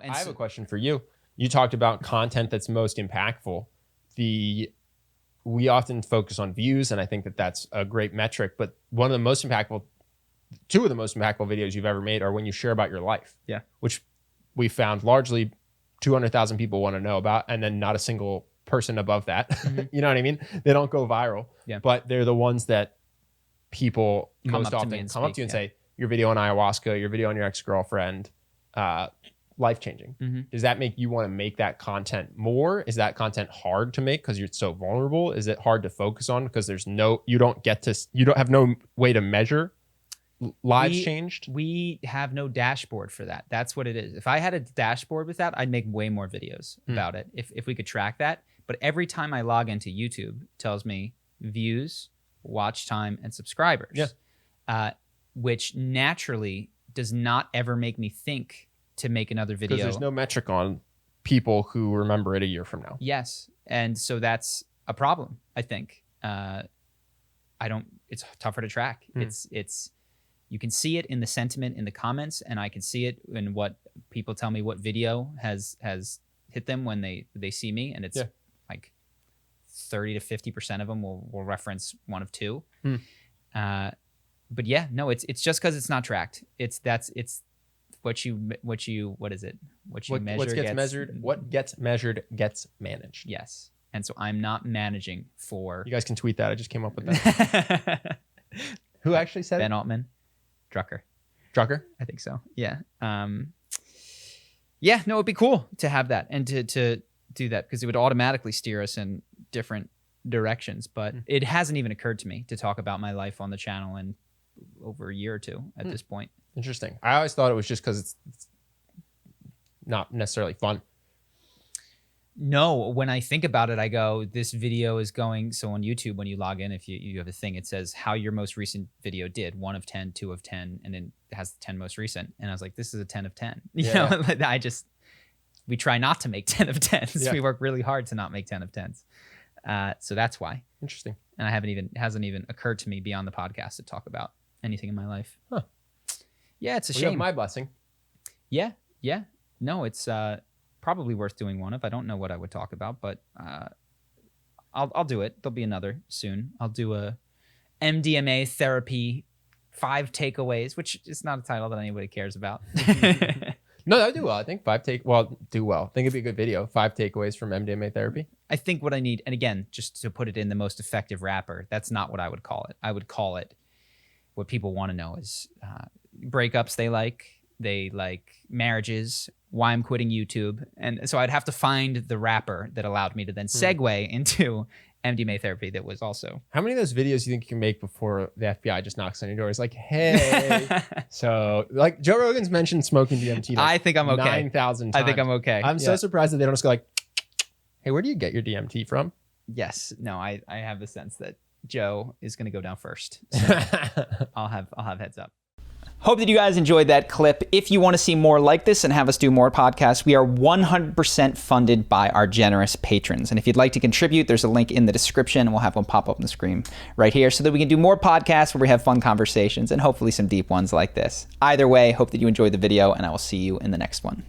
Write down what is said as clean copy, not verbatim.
I have a question for you. You talked about content that's most impactful. We often focus on views, and I think that that's a great metric, but two of the most impactful videos you've ever made are when you share about your life. Yeah. Which we found largely 200,000 people want to know about, and then not a single person above that. Mm-hmm. You know what I mean? They don't go viral, but they're the ones that people most often come up to you and say, your video on ayahuasca, your video on your ex-girlfriend, life-changing. Mm-hmm. Does that make you want to make that content more? Is that content hard to make because you're so vulnerable? Is it hard to focus on because you don't have no way to measure lives changed? We have no dashboard for that. That's what it is. If I had a dashboard with that, I'd make way more videos about it if we could track that. But every time I log into YouTube, it tells me views, watch time, and subscribers. Yeah. Which naturally does not ever make me think to make another video. Because there's no metric on people who remember it a year from now. Yes. And so that's a problem, I think. It's tougher to track. You can see it in the sentiment in the comments, and I can see it in what people tell me what video has hit them when they see me, and it's like 30 to 50% of them will reference one of two. But yeah, no, it's just because it's not tracked. It's what you measure what gets measured gets managed. Yes. And so I'm not managing for. You guys can tweet that. I just came up with that. Who actually said Ben it? Altman. Drucker? I think so. Yeah. Yeah, no, it'd be cool to have that and to do that because it would automatically steer us in different directions. But it hasn't even occurred to me to talk about my life on the channel in over a year or two at this point. Interesting. I always thought it was just because it's not necessarily fun. No, when I think about it, I go, this video is going. So on YouTube, when you log in, if you have a thing, it says how your most recent video did, 1 of 10, 2 of 10, and then it has 10 most recent. And I was like, this is a 10 of 10. You know, we try not to make 10 of 10s. Yeah. We work really hard to not make 10 of 10s. So that's why. Interesting. And it hasn't even occurred to me beyond the podcast to talk about anything in my life. Huh. Yeah, it's a shame. You have my blessing. Yeah. No, it's probably worth doing one of. I don't know what I would talk about, but I'll do it. There'll be another soon. I'll do a MDMA therapy 5 takeaways, which is not a title that anybody cares about. No, that would do well. I think do well. I think it'd be a good video. 5 takeaways from MDMA therapy. I think what I need, and again, just to put it in the most effective wrapper, that's not what I would call it. I would call it what people want to know is breakups they like marriages, why I'm quitting YouTube. And so I'd have to find the wrapper that allowed me to then segue into MDMA therapy that was also. How many of those videos do you think you can make before the FBI just knocks on your door? It's like, hey. So like Joe Rogan's mentioned smoking DMT. I think I'm okay. 9,000 times. I think I'm okay. I'm so surprised that they don't just go like, hey, where do you get your DMT from? Yes. No, I have the sense that Joe is going to go down first. So I'll have heads up. Hope that you guys enjoyed that clip. If you want to see more like this and have us do more podcasts, we are 100% funded by our generous patrons. And if you'd like to contribute, there's a link in the description, and we'll have one pop up on the screen right here so that we can do more podcasts where we have fun conversations and hopefully some deep ones like this. Either way, hope that you enjoyed the video, and I will see you in the next one.